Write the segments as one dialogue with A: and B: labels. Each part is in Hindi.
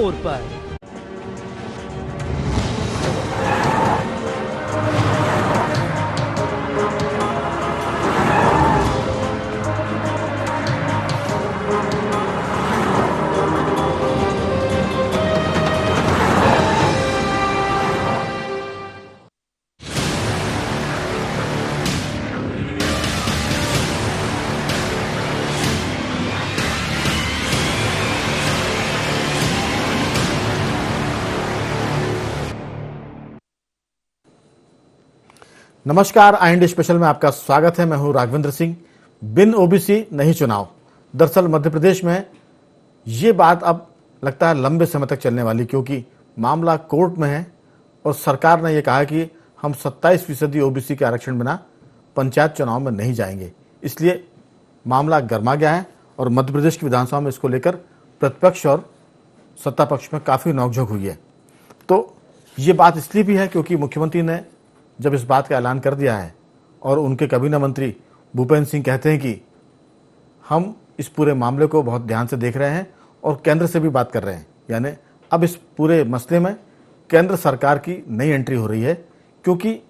A: पर
B: नमस्कार, IND स्पेशल में आपका स्वागत है। मैं हूं राघवेंद्र सिंह। बिन ओबीसी नहीं चुनाव। दरअसल मध्य प्रदेश में ये बात अब लगता है लंबे समय तक चलने वाली, क्योंकि मामला कोर्ट में है और सरकार ने यह कहा कि हम 27% ओबीसी के आरक्षण बिना पंचायत चुनाव में नहीं जाएंगे। इसलिए मामला गर्मा गया है और मध्य प्रदेश की विधानसभा में इसको लेकर प्रतिपक्ष और सत्ता पक्ष में काफ़ी नोकझोंक हुई है। तो ये बात इसलिए भी है क्योंकि मुख्यमंत्री ने जब इस बात का ऐलान कर दिया है और उनके कैबिनेट मंत्री भूपेंद्र सिंह कहते हैं कि हम इस पूरे मामले को बहुत ध्यान से देख रहे हैं और केंद्र से भी बात कर रहे हैं, यानी अब इस पूरे मसले में केंद्र सरकार की नई एंट्री हो रही है, क्योंकि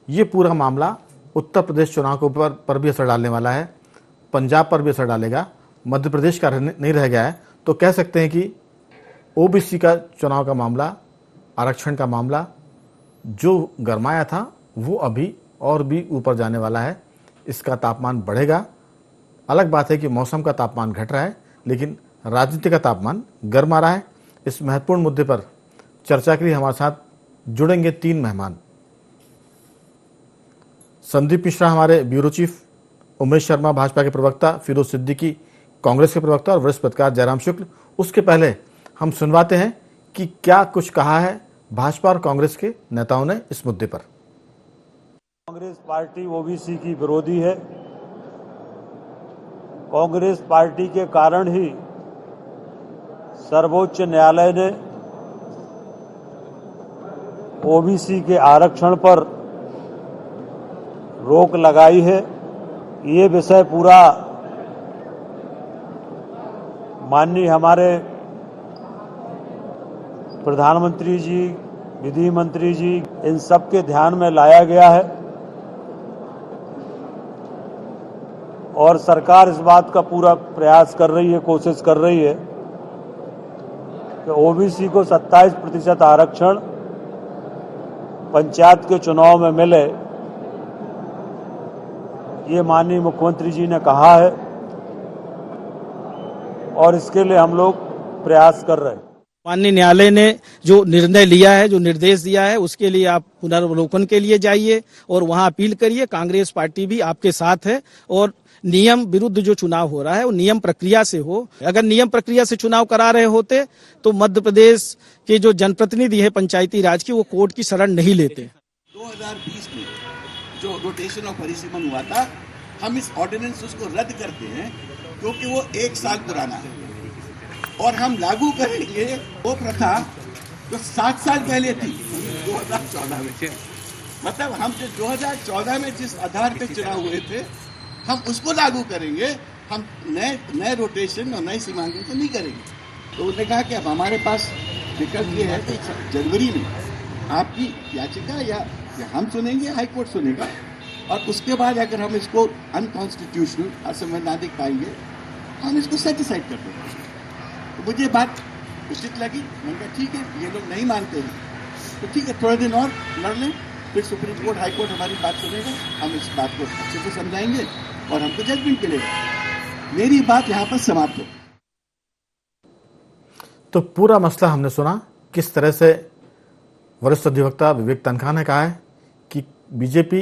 B: ये पूरा मामला उत्तर प्रदेश चुनाव के ऊपर पर भी असर डालने वाला है, पंजाब पर भी असर डालेगा, मध्य प्रदेश का नहीं रह गया है। तो कह सकते हैं कि ओबीसी का चुनाव का मामला, आरक्षण का मामला जो गरमाया था वो अभी और भी ऊपर जाने वाला है। इसका तापमान बढ़ेगा। अलग बात है कि मौसम का तापमान घट रहा है, लेकिन राजनीति का तापमान गर्मा रहा है। इस महत्वपूर्ण मुद्दे पर चर्चा के लिए हमारे साथ जुड़ेंगे 3 मेहमान। संदीप मिश्रा हमारे ब्यूरो चीफ, उमेश शर्मा भाजपा के प्रवक्ता, फिरोज सिद्दीकी कांग्रेस के प्रवक्ता और वरिष्ठ पत्रकार जयराम शुक्ल। उसके पहले हम सुनवाते हैं कि क्या कुछ कहा है भाजपा और कांग्रेस के नेताओं ने इस मुद्दे पर।
C: कांग्रेस पार्टी ओबीसी की विरोधी है। कांग्रेस पार्टी के कारण ही सर्वोच्च न्यायालय ने ओबीसी के आरक्षण पर रोक लगाई है। ये विषय पूरा माननीय हमारे प्रधानमंत्री जी, विधि मंत्री जी, इन सब के ध्यान में लाया गया है और सरकार इस बात का पूरा प्रयास कर रही है, कोशिश कर रही है कि ओबीसी को 27% आरक्षण पंचायत के चुनाव में मिले। ये माननीय मुख्यमंत्री जी ने कहा है और इसके लिए हम लोग प्रयास कर रहे हैं।
D: माननीय न्यायालय ने जो निर्णय लिया है, जो निर्देश दिया है, उसके लिए आप पुनर्वलोकन के लिए जाइए और वहां अपील करिए। कांग्रेस पार्टी भी आपके साथ है और नियम विरुद्ध जो चुनाव हो रहा है वो नियम प्रक्रिया से हो। अगर नियम प्रक्रिया से चुनाव करा रहे होते तो मध्य प्रदेश के जो जनप्रतिनिधि है पंचायती राज की, वो कोर्ट की शरण नहीं लेते।
E: 2020 में जो रोटेशन ऑफ परिसीमन हुआ था, हम इस ऑर्डिनेंस उसको रद्द करते हैं क्योंकि वो 1 साल पुराना है और हम लागू करेंगे वो प्रथा जो 7 साल पहले थी 2014 में। मतलब हम जो 2014 में जिस आधार पर चुनाव हुए थे हम उसको लागू करेंगे। हम नए रोटेशन और नए सीमांकन को नहीं करेंगे। तो उन्होंने कहा कि अब हमारे पास विकल्प ये है कि जनवरी में आपकी याचिका या हम सुनेंगे, हाई कोर्ट सुनेगा और उसके बाद अगर हम इसको अनकॉन्स्टिट्यूशनल, असंवैधानिक पाएंगे, हम इसको सेटिसाइड कर देंगे। तो मुझे बात उचित लगी। मैंने कहा ठीक है, ये लोग नहीं मानते हैं तो ठीक है, थोड़े दिन और लड़ लें, फिर सुप्रीम कोर्ट, हाई कोर्ट हमारी बात सुनेगा, हम इस बात को अच्छे से समझाएंगे और हमको जजमेंट मिलेगा। मेरी बात यहाँ पर समाप्त हो।
B: तो पूरा मसला हमने सुना, किस तरह से वरिष्ठ अधिवक्ता विवेक तनखा ने कहा है कि बीजेपी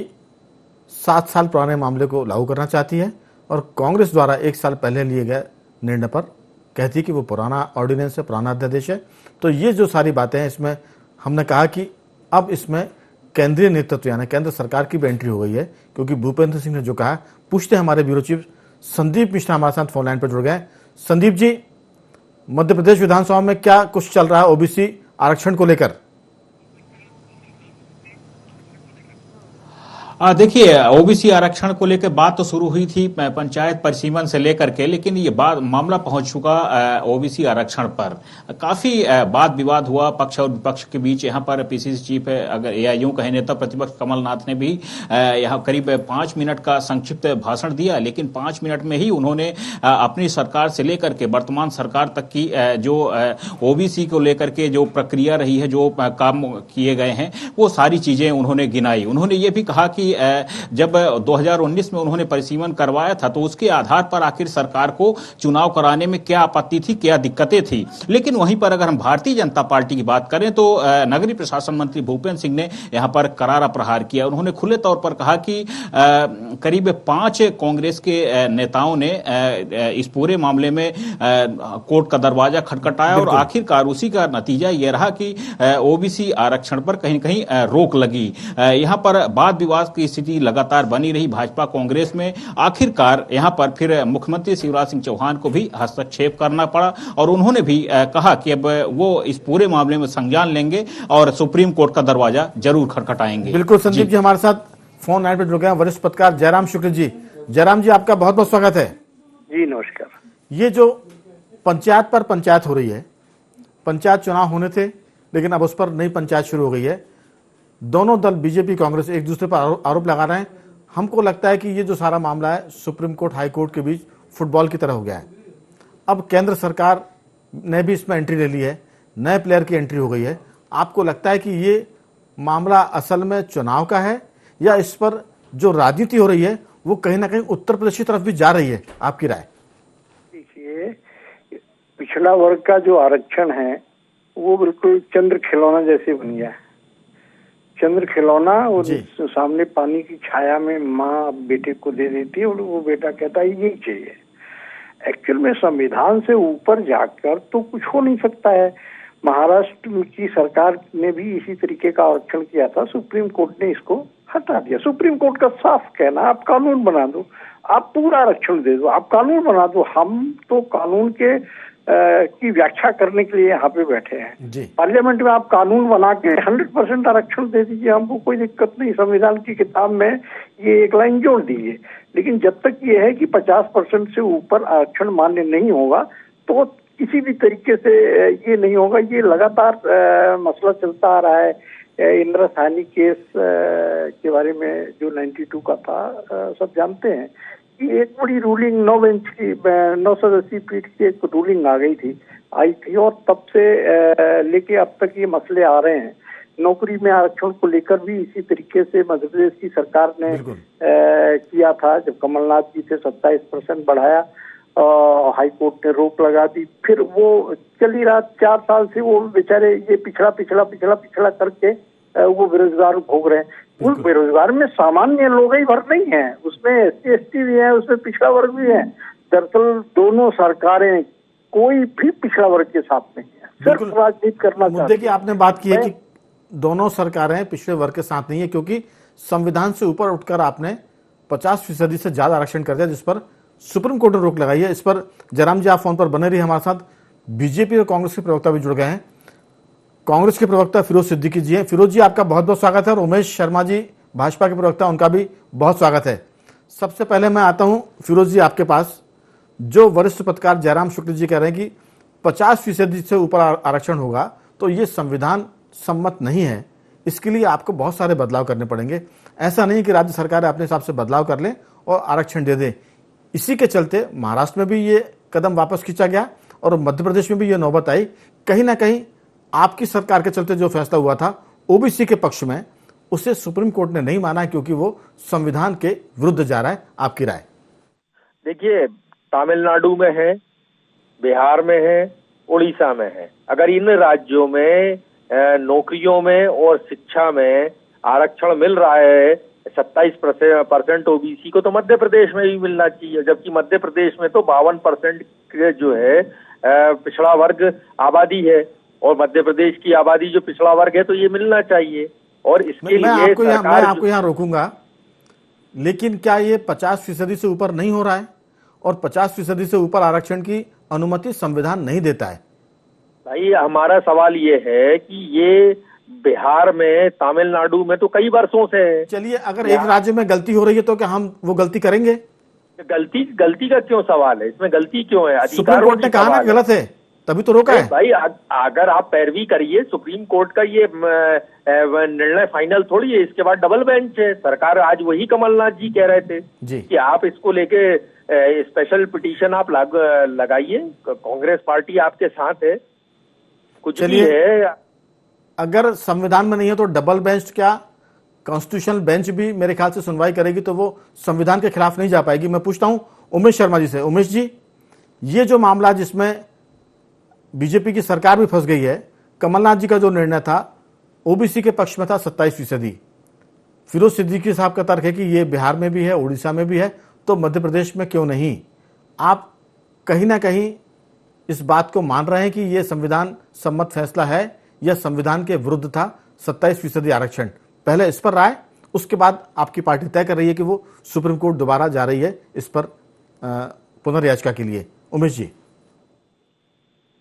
B: 7 साल पुराने मामले को लागू करना चाहती है और कांग्रेस द्वारा 1 साल पहले लिए गए निर्णय पर कहती है कि वो पुराना ऑर्डिनेंस है, पुराना अध्यादेश है। तो ये जो सारी बातें हैं, इसमें हमने कहा कि अब इसमें केंद्रीय नेतृत्व यानी केंद्र सरकार की भी एंट्री हो गई है, क्योंकि भूपेंद्र सिंह ने जो कहा। पूछते हैं हमारे ब्यूरो चीफ संदीप मिश्रा हमारे साथ फोन लाइन पर जुड़ गए। संदीप जी, मध्य प्रदेश विधानसभा में क्या कुछ चल रहा है ओबीसी आरक्षण को लेकर?
A: देखिए, ओबीसी आरक्षण को लेकर बात तो शुरू हुई थी पंचायत परिसीमन से लेकर के, लेकिन ये बात मामला पहुंच चुका ओबीसी आरक्षण पर। काफी वाद विवाद हुआ पक्ष और विपक्ष के बीच। यहाँ पर पीसीसी चीफ अगर या यूं कहे नेता प्रतिपक्ष कमलनाथ ने भी यहाँ करीब 5 मिनट का संक्षिप्त भाषण दिया, लेकिन 5 मिनट में ही उन्होंने अपनी सरकार से लेकर के वर्तमान सरकार तक की जो ओबीसी को लेकर के जो प्रक्रिया रही है, जो काम किए गए हैं, वो सारी चीजें उन्होंने गिनाई। उन्होंने ये भी कहा कि जब 2019 में उन्होंने परिसीमन करवाया था तो उसके आधार पर आखिर सरकार को चुनाव कराने में क्या आपत्ति थी, क्या दिक्कतें थी। लेकिन वहीं पर अगर हम भारतीय जनता पार्टी की बात करें तो नगरीय प्रशासन मंत्री भूपेंद्र सिंह ने यहां पर करारा प्रहार किया। उन्होंने खुले तौर पर कहा कि करीब 5 कांग्रेस के नेताओं ने इस पूरे मामले में कोर्ट का दरवाजा खटखटाया और आखिरकार उसी का नतीजा यह रहा कि ओबीसी आरक्षण पर कहीं कहीं रोक लगी। यहां पर वाद विवाद की स्थिति लगातार बनी रही भाजपा कांग्रेस में। आखिरकार यहां पर फिर मुख्यमंत्री शिवराज सिंह चौहान को भी हस्तक्षेप करना पड़ा और उन्होंने भी कहा कि अब वो इस पूरे मामले में संज्ञान लेंगे और सुप्रीम कोर्ट का दरवाजा जरूर खटखटाएंगे।
B: बिल्कुल संदीप जी हमारे साथ फोन लाइन पर जुड़ गए वरिष्ठ पत्रकार जयराम शुक्ल जी। जयराम जी, आपका बहुत बहुत स्वागत है।
F: जी नमस्कार।
B: ये जो पंचायत पर पंचायत हो रही है, पंचायत चुनाव होने थे लेकिन अब उस पर नई पंचायत शुरू हो गई है। दोनों दल बीजेपी कांग्रेस एक दूसरे पर आरोप लगा रहे हैं। हमको लगता है कि ये जो सारा मामला है सुप्रीम कोर्ट हाई कोर्ट के बीच फुटबॉल की तरह हो गया है। अब केंद्र सरकार ने भी इसमें एंट्री ले ली है, नए प्लेयर की एंट्री हो गई है। आपको लगता है कि ये मामला असल में चुनाव का है या इस पर जो राजनीति हो रही है वो कहीं ना कहीं उत्तर प्रदेश की तरफ भी जा रही है? आपकी राय?
F: देखिए, पिछड़ा वर्ग का जो आरक्षण है वो बिल्कुल चंद्र खिलौना जैसे बन गया है। चंद्र खिलौना और सामने पानी की छाया में माँ बेटे को दे देती है और वो बेटा कहता है यही चाहिए। एक्चुअल में संविधान से ऊपर जाकर तो कुछ हो नहीं सकता है। महाराष्ट्र की सरकार ने भी इसी तरीके का आरक्षण किया था, सुप्रीम कोर्ट ने इसको हटा दिया। सुप्रीम कोर्ट का साफ कहना, आप कानून बना दो, आप पूरा आरक्षण दे दो, आप कानून बना दो। हम तो कानून के की व्याख्या करने के लिए यहाँ पे बैठे हैं। पार्लियामेंट में आप कानून बना के 100% आरक्षण दे दीजिए, हमको कोई दिक्कत नहीं। संविधान की किताब में ये एक लाइन जोड़ दीजिए। लेकिन जब तक ये है कि 50% से ऊपर आरक्षण मान्य नहीं होगा तो किसी भी तरीके से ये नहीं होगा। ये लगातार मसला चलता आ रहा है। इंदिरा साहनी केस के बारे में जो 92 का था, सब जानते हैं कि एक बड़ी रूलिंग 9 बेंच की 9 सदस्यीय पीठ की एक रूलिंग आई थी और तब से लेके अब तक ये मसले आ रहे हैं। नौकरी में आरक्षण को लेकर भी इसी तरीके से मध्य प्रदेश की सरकार ने किया था। जब कमलनाथ जी से 27% बढ़ाया, हाई कोर्ट ने रोक लगा दी। फिर वो चली रहा 4 साल से, वो बेचारे ये पिछड़ा करके वो बेरोजगार भोग रहे हैं। उन बेरोजगार में सामान्य लोग ही भर नहीं है, उसमें SC भी है, उसमें पिछड़ा वर्ग भी है। दरअसल दोनों सरकारें कोई भी पिछड़ा वर्ग के साथ नहीं है, सिर्फ राजनीति करना चाहती है।
B: मुद्दे की आपने बात की है कि दोनों सरकारें पिछड़े वर्ग के साथ नहीं है, क्योंकि संविधान से ऊपर उठकर आपने 50% से ज्यादा आरक्षण कर दिया, जिस पर सुप्रीम कोर्ट ने रोक लगाई है। इस पर जयराम जी आप फोन पर बने रहिए हमारे साथ। बीजेपी और कांग्रेस के प्रवक्ता भी जुड़ गए हैं। कांग्रेस के प्रवक्ता फिरोज सिद्दीकी जी हैं। फिरोज जी, आपका बहुत बहुत स्वागत है। और उमेश शर्मा जी भाजपा के प्रवक्ता, उनका भी बहुत स्वागत है। सबसे पहले मैं आता हूं फिरोज जी आपके पास। जो वरिष्ठ पत्रकार जयराम शुक्ल जी कह रहे हैं कि 50% से ऊपर आरक्षण होगा तो ये संविधान सम्मत नहीं है, इसके लिए आपको बहुत सारे बदलाव करने पड़ेंगे। ऐसा नहीं कि राज्य सरकार अपने हिसाब से बदलाव कर ले और आरक्षण दे दे। इसी के चलते महाराष्ट्र में भी ये कदम वापस खींचा गया और मध्य प्रदेश में भी ये नौबत आई। कहीं ना कहीं आपकी सरकार के चलते जो फैसला हुआ था ओबीसी के पक्ष में, उसे सुप्रीम कोर्ट ने नहीं माना क्योंकि वो संविधान के विरुद्ध जा रहा है। आपकी राय?
G: देखिए, तमिलनाडु में है, बिहार में है, उड़ीसा में है। अगर इन राज्यों में नौकरियों में और शिक्षा में आरक्षण मिल रहा है 27% ओबीसी को, तो मध्य प्रदेश में भी मिलना चाहिए। जबकि मध्य प्रदेश में तो 52% जो है पिछड़ा वर्ग आबादी है और मध्य प्रदेश की आबादी जो पिछड़ा वर्ग है, तो ये मिलना चाहिए। और इसके
B: मैं आपको यहाँ रोकूंगा, लेकिन क्या ये 50% से ऊपर नहीं हो रहा है? और 50% से ऊपर आरक्षण की अनुमति संविधान नहीं देता है।
G: भाई, हमारा सवाल ये है कि ये बिहार में, तमिलनाडु में तो कई वर्षों से है।
B: चलिए, अगर एक राज्य में गलती हो रही है तो क्या हम वो गलती करेंगे?
G: गलती का क्यों सवाल है? इसमें गलती क्यों है?
B: सुप्रीम कोर्ट ने कहा ना गलत है, तभी तो रोका है
G: भाई। अगर आप पैरवी करिए, सुप्रीम कोर्ट का ये निर्णय फाइनल थोड़ी है, इसके बाद डबल बेंच है। सरकार आज वही कमलनाथ जी कह रहे थे
B: जी
G: कि आप इसको लेके स्पेशल पिटीशन आप लगाइए, कांग्रेस पार्टी आपके साथ है, कुछ भी है।
B: अगर संविधान में नहीं है तो डबल बेंच क्या कॉन्स्टिट्यूशनल बेंच भी मेरे ख्याल से सुनवाई करेगी तो वो संविधान के खिलाफ नहीं जा पाएगी। मैं पूछता हूं उमेश शर्मा जी से। उमेश जी, ये जो मामला जिसमें बीजेपी की सरकार भी फंस गई है, कमलनाथ जी का जो निर्णय था ओबीसी के पक्ष में था 27%। फिरोज सिद्दीकी साहब का तर्क है कि ये बिहार में भी है, उड़ीसा में भी है, तो मध्य प्रदेश में क्यों नहीं? आप कहीं ना कहीं इस बात को मान रहे हैं कि यह संविधान सम्मत फैसला है या संविधान के विरुद्ध था 27% आरक्षण? पहले इस पर राय, उसके बाद आपकी पार्टी तय कर रही है कि वो सुप्रीम कोर्ट दोबारा जा रही है इस पर पुनर्याचिका के लिए। उमेश जी,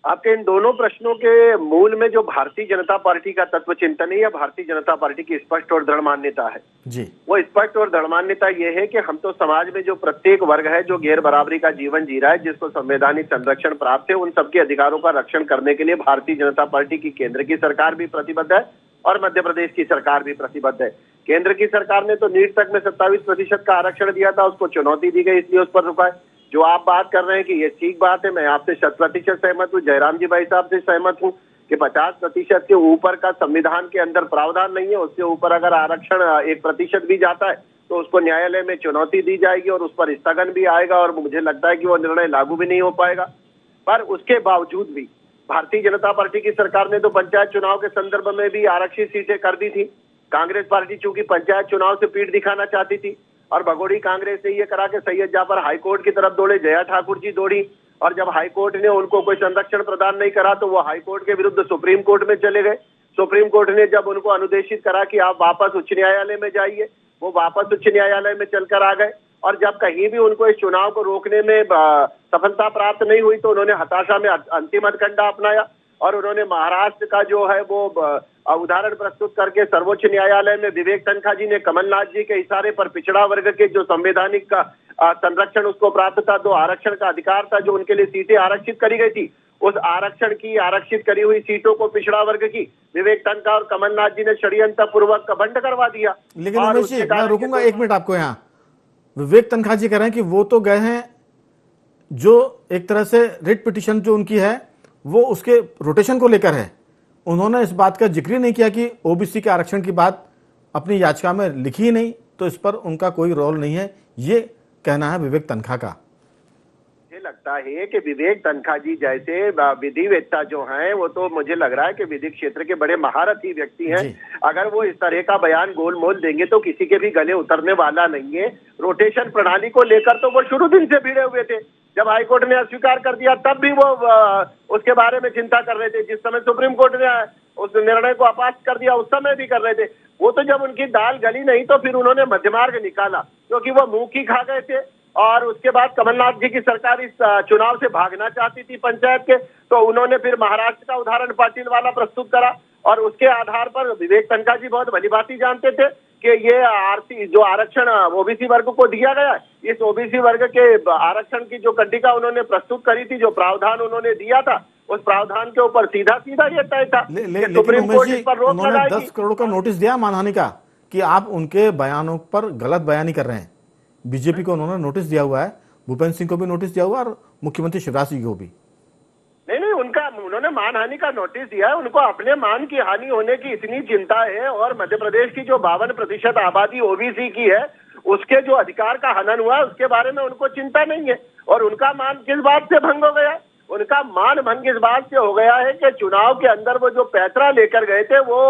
H: आपके इन दोनों प्रश्नों के मूल में जो भारतीय जनता पार्टी का तत्व चिंतन है या भारतीय जनता पार्टी की स्पष्ट और दृढ़ मान्यता है
B: जी,
H: वो स्पष्ट और दृढ़ मान्यता ये है कि हम तो समाज में जो प्रत्येक वर्ग है जो गैर बराबरी का जीवन जी रहा है, जिसको संवैधानिक संरक्षण प्राप्त है, उन सबके अधिकारों का रक्षण करने के लिए भारतीय जनता पार्टी की केंद्र की सरकार भी प्रतिबद्ध है और मध्य प्रदेश की सरकार भी प्रतिबद्ध है। केंद्र की सरकार ने तो नीट तक में 27% का आरक्षण दिया था, उसको चुनौती दी गई, इसलिए उस पर रुका है। जो आप बात कर रहे हैं कि ये ठीक बात है, मैं आपसे 100% सहमत हूँ, जयराम जी भाई साहब से सहमत हूँ कि 50% के ऊपर का संविधान के अंदर प्रावधान नहीं है। उससे ऊपर अगर आरक्षण 1% भी जाता है तो उसको न्यायालय में चुनौती दी जाएगी और उस पर स्थगन भी आएगा और मुझे लगता है कि वो निर्णय लागू भी नहीं हो पाएगा। पर उसके बावजूद भी भारतीय जनता पार्टी की सरकार ने तो पंचायत चुनाव के संदर्भ में भी आरक्षित सीटें कर दी थी। कांग्रेस पार्टी चूंकि पंचायत चुनाव से पीठ दिखाना चाहती थी और भगोड़ी कांग्रेस ने ये करा के सैयद जाफर हाईकोर्ट की तरफ दौड़े, जया ठाकुर जी दौड़ी, और जब हाईकोर्ट ने उनको कोई संरक्षण प्रदान नहीं करा तो वो हाईकोर्ट के विरुद्ध सुप्रीम कोर्ट में चले गए। सुप्रीम कोर्ट ने जब उनको अनुदेशित करा कि आप वापस उच्च न्यायालय में जाइए, वो वापस उच्च न्यायालय में चलकर आ गए और जब कहीं भी उनको इस चुनाव को रोकने में सफलता प्राप्त नहीं हुई तो उन्होंने हताशा में अंतिम हथकंडा अपनाया और उन्होंने महाराष्ट्र का जो है वो उदाहरण प्रस्तुत करके सर्वोच्च न्यायालय में विवेक तनखा जी ने कमलनाथ जी के इशारे पर पिछड़ा वर्ग के जो संवैधानिक का संरक्षण उसको प्राप्त था, जो आरक्षण का अधिकार था, जो उनके लिए सीटें आरक्षित करी गई थी, उस आरक्षण की आरक्षित करी हुई सीटों को पिछड़ा वर्ग की विवेक तनखा और कमलनाथ जी ने षड्यंत्र पूर्वक बंद करवा दिया।
B: लेकिन उमेश जी, मैं रुकूंगा 1 मिनट आपको यहाँ। विवेक तनखा जी कह रहे हैं कि वो तो गए हैं, जो एक तरह से रिट पिटीशन जो उनकी है वो उसके रोटेशन को लेकर है। उन्होंने इस बात का जिक्र ही नहीं किया कि ओबीसी के आरक्षण की बात अपनी याचिका में लिखी ही नहीं, तो इस पर उनका कोई रोल नहीं है, ये कहना है विवेक तनखा का।
H: मुझे लगता है कि विवेक तनखा जी जैसे विधिवेत्ता जो हैं वो तो मुझे लग रहा है कि विधि क्षेत्र के बड़े महारथी व्यक्ति हैं। अगर वो इस तरह का बयान गोलमोल देंगे तो किसी के भी गले उतरने वाला नहीं है। रोटेशन प्रणाली को लेकर तो वो शुरू दिन से भिड़े हुए थे। जब हाईकोर्ट ने अस्वीकार कर दिया तब भी वो उसके बारे में चिंता कर रहे थे। जिस समय सुप्रीम कोर्ट ने उस निर्णय को अपास्त कर दिया उस समय भी कर रहे थे। वो तो जब उनकी दाल गली नहीं तो फिर उन्होंने मध्यमार्ग निकाला, क्योंकि वो मुंह की खा गए थे और उसके बाद कमलनाथ जी की सरकार इस चुनाव से भागना चाहती थी पंचायत के, तो उन्होंने फिर महाराष्ट्र का उदाहरण पाटिल वाला प्रस्तुत करा और उसके आधार पर विवेक तनखा जी बहुत भलीभांति जानते थे कि ये आरसी जो आरक्षण ओबीसी वर्ग को दिया गया, इस ओबीसी वर्ग के आरक्षण की जो कंडिका उन्होंने प्रस्तुत करी थी, जो प्रावधान उन्होंने दिया था, उस प्रावधान के ऊपर सीधा सीधा ये तय था कि सुप्रीम कोर्ट इस पर रोक लगाएगी।
B: 10 करोड़ का नोटिस दिया मानहानि का कि आप उनके बयानों पर गलत बयानी कर रहे हैं। बीजेपी को उन्होंने नोटिस दिया हुआ है, भूपेंद्र सिंह को भी नोटिस दिया हुआ और मुख्यमंत्री शिवराज सिंह को भी।
H: नहीं, उन्होंने मानहानि का नोटिस दिया है। उनको अपने मान की हानि होने की इतनी चिंता है और मध्य प्रदेश की जो 52% आबादी ओबीसी की है उसके जो अधिकार का हनन हुआ है उसके बारे में उनको चिंता नहीं है। और उनका मान किस बात से भंग हो गया? उनका मान भंग इस बात से हो गया है कि चुनाव के अंदर वो जो पैतरा लेकर गए थे वो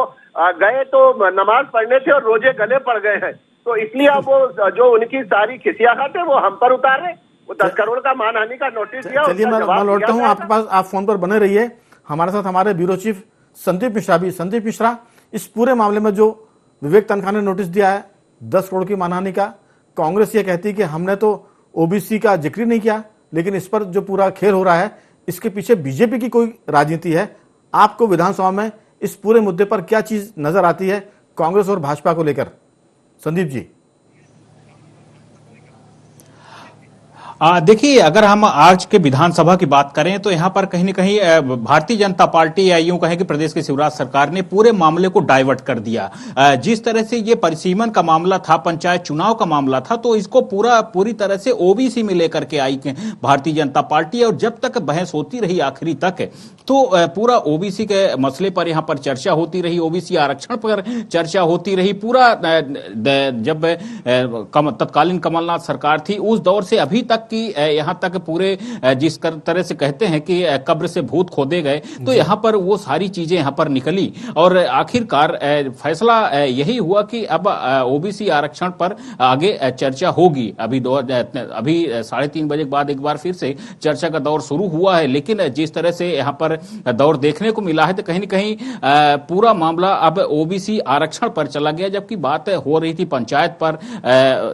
H: गए तो नमाज पढ़ने थे और रोजे गले पड़ गए हैं, तो इसलिए अब वो जो उनकी सारी खिसियाहत है वो हम पर उतार रहे। वो 10 करोड़ का मानहानि का नोटिस दिया।
B: चलिए मैं लौटता हूँ आपके पास, आप फोन पर बने रहिए। हमारे साथ हमारे ब्यूरो चीफ संदीप मिश्रा भी। संदीप मिश्रा, इस पूरे मामले में जो विवेक तनखा ने नोटिस दिया है 10 करोड़ की मानहानि का, कांग्रेस ये कहती है कि हमने तो ओबीसी का जिक्र नहीं किया, लेकिन इस पर जो पूरा खेल हो रहा है इसके पीछे बीजेपी की कोई राजनीति है। आपको विधानसभा में इस पूरे मुद्दे पर क्या चीज नजर आती है कांग्रेस और भाजपा को लेकर, संदीप जी?
A: देखिए, अगर हम आज के विधानसभा की बात करें तो यहां पर कहीं न कहीं भारतीय जनता पार्टी या यूं कहें कि प्रदेश की शिवराज सरकार ने पूरे मामले को डाइवर्ट कर दिया। जिस तरह से ये परिसीमन का मामला था, पंचायत चुनाव का मामला था, तो इसको पूरी तरह से ओबीसी में लेकर के आई भारतीय जनता पार्टी। और जब तक बहस होती रही आखिरी तक, तो पूरा ओबीसी के मसले पर यहां पर चर्चा होती रही, ओबीसी आरक्षण पर चर्चा होती रही। पूरा जब तत्कालीन कमलनाथ सरकार थी उस दौर से अभी तक की यहां तक पूरे जिस तरह से कहते हैं कि कब्र से भूत खोदे गए, तो यहां पर वो सारी चीजें यहां पर निकली और आखिरकार फैसला यही हुआ कि अब ओबीसी आरक्षण पर आगे चर्चा होगी। अभी 3:30 बजे के बाद एक बार फिर से चर्चा का दौर शुरू हुआ है, लेकिन जिस तरह से यहां पर दौर देखने को मिला है तो कहीं न कहीं पूरा मामला अब ओबीसी आरक्षण पर चला गया, जबकि बात हो रही थी पंचायत पर,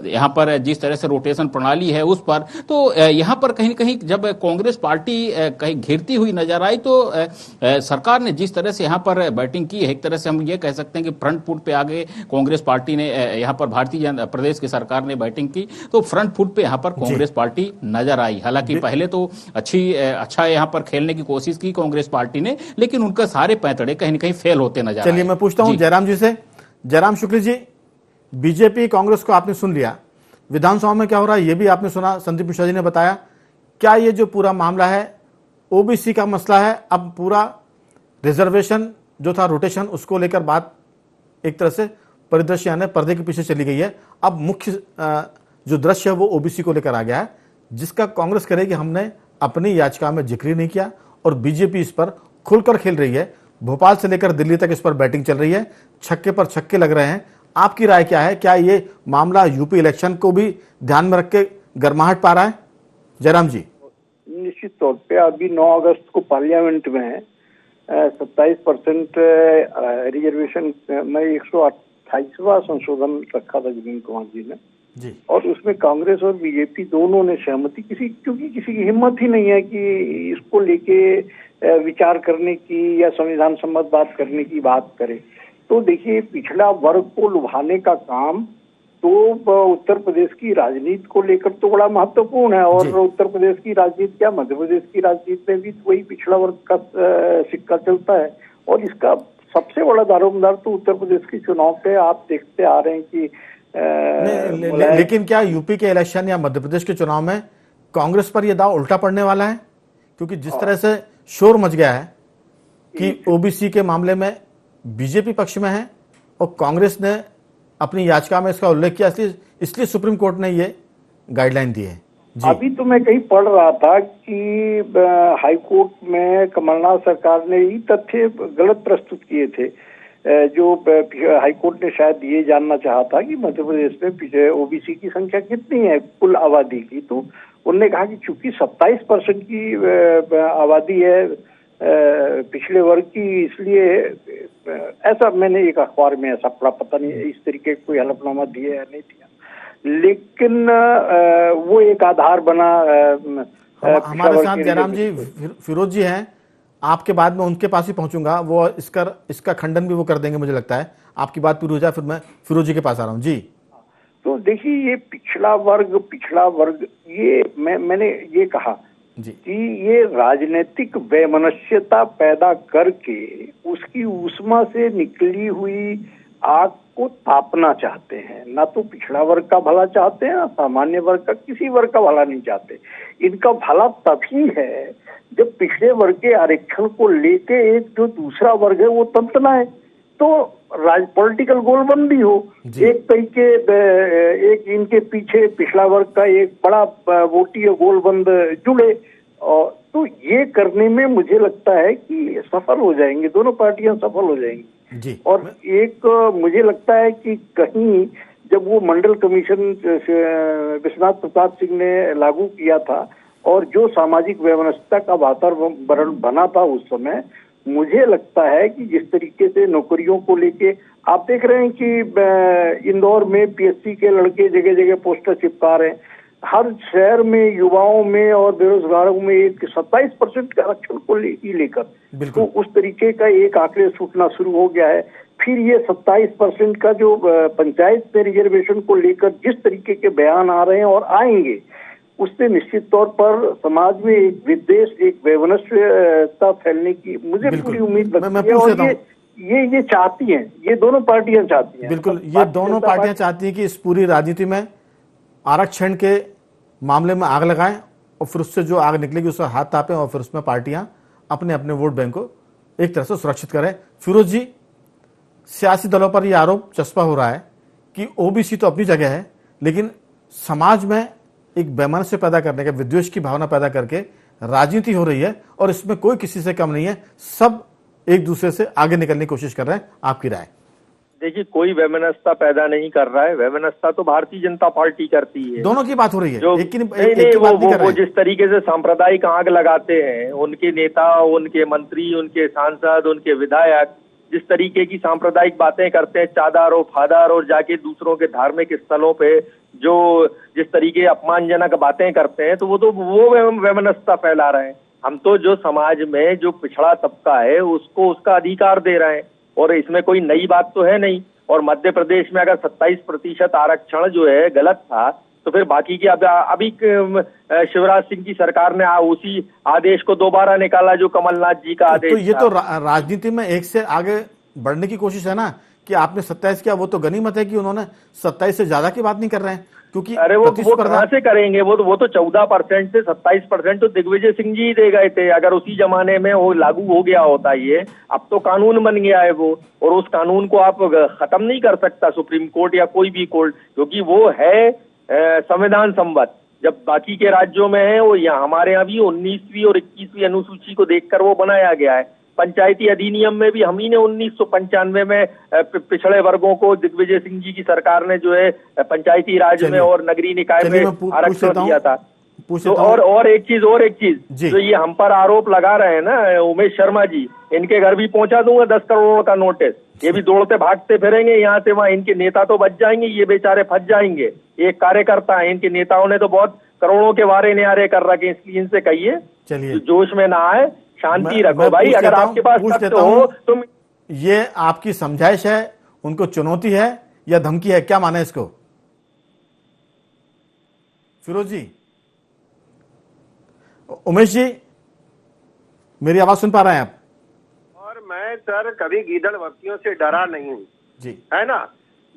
A: यहां पर जिस तरह से रोटेशन प्रणाली है उस पर। तो यहां पर कहीं न कहीं जब कांग्रेस पार्टी कहीं घिरती हुई नजर आई, तो सरकार ने जिस तरह से यहां पर बैटिंग की है, एक तरह से हम ये कह सकते हैं कि फ्रंट फुट पे आगे कांग्रेस पार्टी ने, यहां पर भारतीय जनता प्रदेश की सरकार ने बैटिंग की, तो फ्रंट फुट पे यहां पर कांग्रेस पार्टी नजर आई। हालांकि पहले तो अच्छा यहां पर खेलने की कोशिश की कांग्रेस पार्टी ने, लेकिन उनका सारे पैंतड़े कहीं न कहीं फेल होते नजर आए।
B: चलिए मैं पूछता हूं जयराम जी से। जयराम शुक्ल जी, बीजेपी कांग्रेस को आपने सुन लिया, विधानसभा में क्या हो रहा है ये भी आपने सुना, संदीप मिश्रा जी ने बताया। क्या ये जो पूरा मामला है ओबीसी का मसला है, अब पूरा रिजर्वेशन जो था रोटेशन उसको लेकर बात एक तरह से परिदृश्य यानी पर्दे के पीछे चली गई है, अब मुख्य जो दृश्य है वो ओबीसी को लेकर आ गया है, जिसका कांग्रेस करेगी हमने अपनी याचिका में जिक्र नहीं किया और बीजेपी इस पर खुलकर खेल रही है। भोपाल से लेकर दिल्ली तक इस पर बैटिंग चल रही है, छक्के पर छक्के लग रहे हैं। आपकी राय क्या है? क्या ये मामला यूपी इलेक्शन को भी ध्यान में रख के गर्माहट पा रहा है? जयराम जी।
F: निश्चित तौर पे अभी 9 अगस्त को पार्लियामेंट में 27% रिजर्वेशन में 128वां संशोधन रखा था जमीन कुमार जी ने
B: जी,
F: और उसमें कांग्रेस और बीजेपी दोनों ने सहमति क्योंकि किसी की हिम्मत ही नहीं है कि इसको लेके विचार करने की या संविधान सम्मत बात करने की बात करे। तो देखिए, पिछड़ा वर्ग को लुभाने का काम तो उत्तर प्रदेश की राजनीति को लेकर तो बड़ा महत्वपूर्ण है, और उत्तर प्रदेश की राजनीति क्या मध्य प्रदेश की राजनीति में भी वही पिछड़ा वर्ग का सिक्का चलता है। और इसका सबसे बड़ा दारोमदार तो उत्तर प्रदेश के चुनाव पे आप देखते आ रहे हैं कि
B: लेकिन क्या यूपी के इलेक्शन या मध्य प्रदेश के चुनाव में कांग्रेस पर यह दाव उल्टा पड़ने वाला है? क्योंकि जिस तरह से शोर मच गया है कि ओबीसी के मामले में बीजेपी पक्ष में है और कांग्रेस ने अपनी याचिका में इसका उल्लेख किया, इसलिए सुप्रीम कोर्ट ने ये गाइडलाइन दी है।
F: अभी तो मैं कहीं पढ़ रहा था कि हाई कोर्ट में कमलनाथ सरकार ने ये तथ्य गलत प्रस्तुत किए थे, जो हाई कोर्ट ने शायद ये जानना चाहा था कि मध्य प्रदेश में ओबीसी की संख्या कितनी है कुल आबादी की। तो उन्होंने कहा कि चूंकि 27% की आबादी है पिछले वर्ग की, इसलिए ऐसा मैंने एक अखबार में ऐसा पढ़ा, पता नहीं इस तरीके कोई हलफनामा दिया या नहीं दिया, लेकिन वो एक आधार बना।
B: हमारे साथ जयराम जी फिरोज जी हैं, आपके बाद में उनके पास ही पहुंचूंगा, वो इसका खंडन भी वो कर देंगे मुझे लगता है। आपकी बात पूरी हो जाए फिर मैं फिरोज जी के पास आ रहा हूँ जी।
F: तो देखिए, ये पिछड़ा वर्ग ये मैंने ये कहा कि ये राजनीतिक वैमनस्यता पैदा करके उसकी ऊष्मा से निकली हुई आग को तापना चाहते हैं। ना तो पिछड़ा वर्ग का भला चाहते हैं, ना सामान्य वर्ग का, किसी वर्ग का भला नहीं चाहते। इनका भला तभी है जब पिछड़े वर्ग के आरक्षण को लेके एक जो दूसरा वर्ग है वो तंतना है, तो पॉलिटिकल गोलबंदी हो। एक तरीके एक इनके पीछे पिछड़ा वर्ग का एक बड़ा वोटी गोलबंद जुड़े, और तो ये करने में मुझे लगता है कि सफल हो जाएंगे, दोनों पार्टियां सफल हो जाएंगी
B: जी।
F: और एक मुझे लगता है कि कहीं जब वो मंडल कमीशन विश्वनाथ प्रताप सिंह ने लागू किया था और जो सामाजिक व्यवस्था का वातावरण बना था उस समय, मुझे लगता है कि जिस तरीके से नौकरियों को लेके आप देख रहे हैं कि इंदौर में पीएससी के लड़के जगह जगह पोस्टर चिपका रहे हैं, हर शहर में युवाओं में और बेरोजगारों में एक 27% के आरक्षण को लेकर तो उस तरीके का एक आंकड़े छूटना शुरू हो गया है। फिर ये 27% का जो पंचायत में रिजर्वेशन को लेकर जिस तरीके के बयान आ रहे हैं और आएंगे, उससे निश्चित तौर पर समाज में एक विद्वेष, एक वैमनस्यता फैलने की मुझे पूरी उम्मीद लगती है। और ये चाहती हैं, ये दोनों पार्टियां चाहती हैं।
B: बिल्कुल, ये दोनों पार्टियां चाहती हैं कि इस पूरी राजनीति में आरक्षण के मामले में आग लगाएं और फिर उससे जो आग निकलेगी उसका हाथ तापें और फिर उसमें पार्टियां अपने अपने वोट बैंक को एक तरह से सुरक्षित करें। फिरोज जी, सियासी दलों पर यह आरोप चस्पा हो रहा है कि ओबीसी तो अपनी जगह है, लेकिन समाज में एक वैमनस्य पैदा करने का, विद्वेष की भावना पैदा करके राजनीति हो रही है और इसमें कोई किसी से कम नहीं है, सब एक दूसरे से आगे निकलने की कोशिश कर रहे हैं। आपकी राय?
G: देखिए, कोई वैमनस्यता पैदा नहीं कर रहा है। वैमनस्यता तो भारतीय जनता पार्टी करती है।
B: दोनों की बात हो रही है,
G: जो
B: एक की बात
G: नहीं
B: कर रहे
G: वो
B: हैं।
G: जिस तरीके से सांप्रदायिक आग लगाते हैं उनके नेता, उनके मंत्री, उनके सांसद, उनके विधायक, जिस तरीके की सांप्रदायिक बातें करते हैं, चादर और फादर, और जाके दूसरों के धार्मिक स्थलों पे जो जिस तरीके अपमानजनक बातें करते हैं, तो वो वैमनस्यता फैला रहे हैं। हम तो जो समाज में जो पिछड़ा तबका है उसको उसका अधिकार दे रहे हैं, और इसमें कोई नई बात तो है नहीं। और मध्य प्रदेश में अगर 27% आरक्षण जो है गलत था, तो फिर बाकी की अभी शिवराज सिंह की सरकार ने उसी आदेश को दोबारा निकाला जो कमलनाथ जी का आदेश
B: तो ये तो राजनीति में एक से आगे बढ़ने की कोशिश है ना, कि आपने 27 किया, वो तो गनीमत है कि उन्होंने 27 से ज्यादा की बात नहीं कर रहे हैं, क्योंकि
G: अरे वो कहां से करेंगे? वो तो 14% से 27% तो दिग्विजय सिंह जी ही दे गए थे। अगर उसी जमाने में वो लागू हो गया होता ये, अब तो कानून बन गया है वो, और उस कानून को आप खत्म नहीं कर सकता सुप्रीम कोर्ट या कोई भी कोर्ट, क्योंकि वो है संविधान सम्मत। जब बाकी के राज्यों में है वो, यहाँ हमारे यहाँ भी 19वीं और 21वीं अनुसूची को देखकर वो बनाया गया है। पंचायती अधिनियम में भी हम ही ने 1995 में पिछड़े वर्गों को दिग्विजय सिंह जी की सरकार ने जो है पंचायती राज में और नगरीय निकाय में आरक्षण दिया था। तो और एक चीज जो ये हम पर आरोप लगा रहे हैं ना उमेश शर्मा जी, इनके घर भी पहुंचा दूंगा 10 करोड़ का नोटिस। ये भी दौड़ते भागते फिरेंगे यहाँ से वहाँ, इनके नेता तो बच जाएंगे, ये बेचारे फंस जाएंगे। एक कार्यकर्ता है, इनके नेताओं ने तो बहुत करोड़ों के वारे न्यारे कर रखे, इसलिए इनसे कहिए चलिए जोश में ना आए, शांति रखो भाई। अगर आपके पास तथ्य हो तो
B: ये आपकी समझाइश है, उनको चुनौती है या धमकी है, क्या माने इसको? फिरोज जी, उमेश जी, मेरी आवाज सुन पा रहे हैं आप?
H: और मैं सर कभी गीदड़ वक्तियों से डरा नहीं हूँ
B: जी,
H: है ना।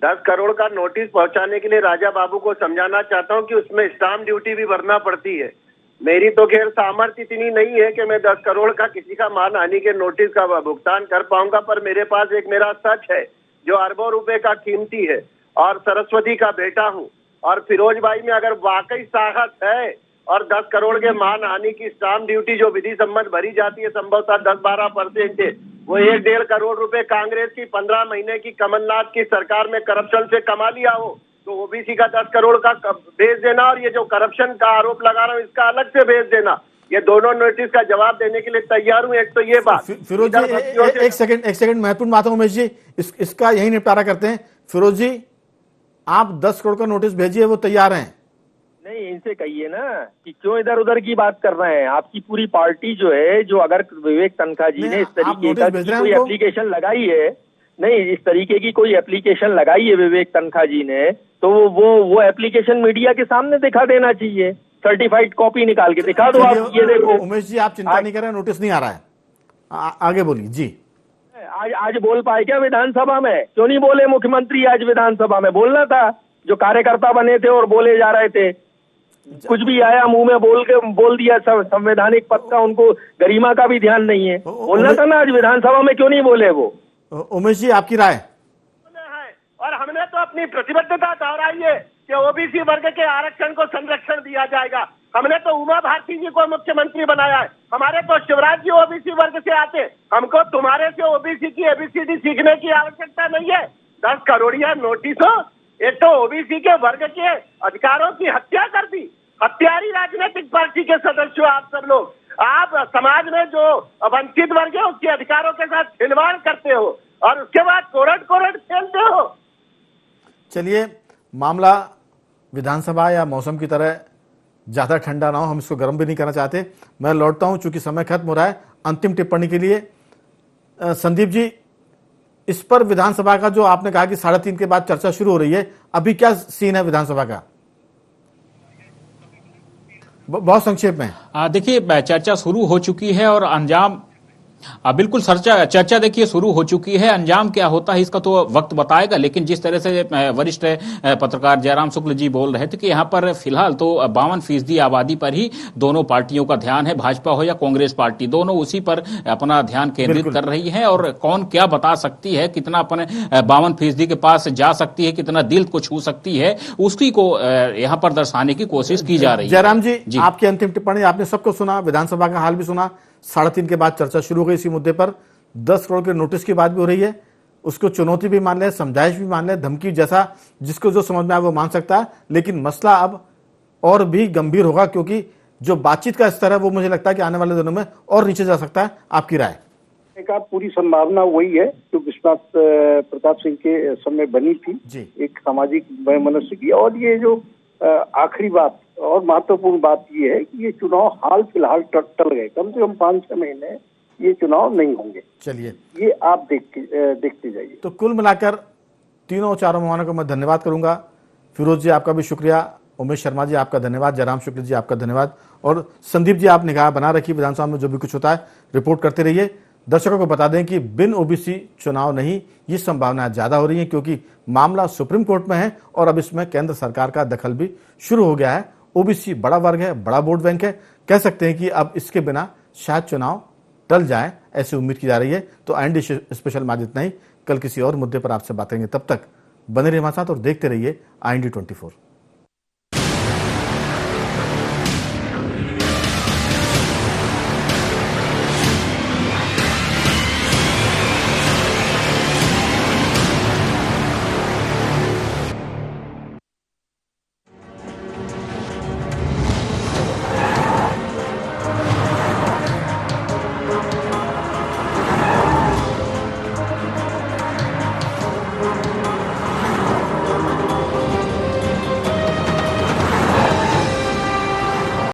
H: 10 करोड़ का नोटिस पहुंचाने के लिए राजा बाबू को समझाना चाहता हूँ कि उसमें स्टाम्प ड्यूटी भी भरना पड़ती है। मेरी तो खैर सामर्थ्य इतनी नहीं है कि मैं 10 करोड़ का किसी का मानहानि के नोटिस का भुगतान कर पाऊंगा, पर मेरे पास एक मेरा सच है जो अरबों रुपए का कीमती है, और सरस्वती का बेटा हूँ। और फिरोज भाई में अगर वाकई साहस है और 10 करोड़ के मानहानि की स्टाम्प ड्यूटी जो विधि सम्मत भरी जाती है संभवतः 10-12% है, वो 1-1.5 करोड़ रुपए कांग्रेस की 15 महीने की कमलनाथ की सरकार में करप्शन से कमा लिया हो, तो ओबीसी का 10 करोड़ का भेज देना, और ये जो करप्शन का आरोप लगा रहा हूँ इसका अलग से भेज देना। ये दोनों नोटिस का जवाब देने के लिए तैयार हूँ। एक तो ये बात।
B: फिरोज जी, एक सेकंड महत्वपूर्ण बात है उमेश जी, इसका यही निपटारा करते हैं। फिरोज जी, आप 10 करोड़ का नोटिस भेजिए, वो तैयार हैं।
G: नहीं, इनसे कहिए ना कि क्यों इधर उधर की बात कर रहे हैं। आपकी पूरी पार्टी जो है, जो अगर विवेक तनखा जी ने इस तरीके का कोई एप्लीकेशन लगाई है, नहीं इस तरीके की कोई एप्लीकेशन लगाई है विवेक तनखा जी ने, तो वो एप्लीकेशन मीडिया के सामने दिखा देना चाहिए, सर्टिफाइड कॉपी निकाल के दिखा दो। आप ये देखो
B: उमेश जी, आप चिंता नहीं करें, नोटिस नहीं आ रहा है। आगे बोलिए जी।
G: आज बोल पाए क्या विधानसभा में? क्यों नहीं बोले मुख्यमंत्री? आज विधानसभा में बोलना था, जो कार्यकर्ता बने थे और बोले जा रहे थे, कुछ भी आया मुंह में बोल दिया। संवैधानिक पद का उनको गरिमा का भी ध्यान नहीं है, बोलना था ना आज विधानसभा में, क्यों नहीं बोले वो?
B: उमेश जी, आपकी राय?
H: और हमने तो अपनी प्रतिबद्धता दोहराई है कि ओबीसी वर्ग के आरक्षण को संरक्षण दिया जाएगा। हमने तो उमा भारती जी को मुख्यमंत्री बनाया है। हमारे तो शिवराज जी ओबीसी वर्ग से आते, हमको तुम्हारे से ओबीसी की एबीसीडी सीखने की आवश्यकता नहीं है। 10 करोड़िया नोटिस हो, एक तो ओबीसी के वर्ग के अधिकारों की हत्या कर दी। हत्यारी राजनीतिक पार्टी के सदस्य आप सब लोग, आप समाज में जो वंचित वर्ग है उसके अधिकारों के साथ खिलवाड़ करते हो और उसके बाद कोरट खेलते हो।
B: चलिए, मामला विधानसभा या मौसम की तरह ज़्यादा ठंडा ना हो, हम इसको गर्म भी नहीं करना चाहते। मैं लौटता हूं, चूंकि समय खत्म हो रहा है। अंतिम टिप्पणी के लिए संदीप जी, इस पर विधानसभा का जो आपने कहा कि 3:30 के बाद चर्चा शुरू हो रही है, अभी क्या सीन है विधानसभा का? बहुत संक्षेप में।
A: देखिए, चर्चा शुरू हो चुकी है और अंजाम बिल्कुल चर्चा देखिए शुरू हो चुकी है। अंजाम क्या होता है इसका तो वक्त बताएगा, लेकिन जिस तरह से वरिष्ठ पत्रकार जयराम शुक्ल जी बोल रहे थे कि यहाँ पर फिलहाल तो 52% आबादी पर ही दोनों पार्टियों का ध्यान है, भाजपा हो या कांग्रेस पार्टी, दोनों उसी पर अपना ध्यान केंद्रित कर रही है। और कौन क्या बता सकती है, कितना अपने 52% के पास जा सकती है, कितना दिल को छू सकती है, उसी को यहाँ पर दर्शाने की कोशिश की जा रही है।
B: जयराम जी, आपकी अंतिम टिप्पणी, आपने सबको सुना, विधानसभा का हाल भी सुना, 3:30 के बाद चर्चा शुरू हो गई इसी मुद्दे पर। 10 करोड़ के नोटिस की बात भी हो रही है, उसको चुनौती भी मान ले, समझाइश भी मान ले, धमकी जैसा जिसको जो समझ में आए वो मान सकता है। लेकिन मसला अब और भी गंभीर होगा, क्योंकि जो बातचीत का स्तर है वो मुझे लगता है कि आने वाले दिनों में और नीचे जा सकता है। आपकी राय?
F: पूरी संभावना वही है जो विश्वनाथ प्रताप सिंह के समय बनी थी
B: जी।
F: एक सामाजिक मनुष्य की। और ये जो आखिरी बात और महत्वपूर्ण बात ये है कि ये चुनाव हाल फिलहाल टल गए, कम से कम 5-6 महीने ये चुनाव नहीं होंगे।
B: चलिए,
F: ये आप देखते जाइए।
B: तो कुल मिलाकर तीनों चारों मेहमानों को मैं धन्यवाद करूंगा। फिरोज जी आपका भी शुक्रिया, उमेश शर्मा जी आपका धन्यवाद, जयराम शुक्ल जी आपका धन्यवाद, और संदीप जी आप निगाह बना रखिए, विधानसभा में जो भी कुछ होता है रिपोर्ट करते रहिए। दर्शकों को बता दें कि बिन ओबीसी चुनाव नहीं, ये संभावनाएं ज्यादा हो रही हैं, क्योंकि मामला सुप्रीम कोर्ट में है और अब इसमें केंद्र सरकार का दखल भी शुरू हो गया है। ओबीसी बड़ा वर्ग है, बड़ा वोट बैंक है, कह सकते हैं कि अब इसके बिना शायद चुनाव टल जाए, ऐसी उम्मीद की जा रही है। तो IND स्पेशल में आज इतना ही, कल किसी और मुद्दे पर आपसे बात करेंगे। तब तक बने रहिए हमारे साथ और देखते रहिए IND 24।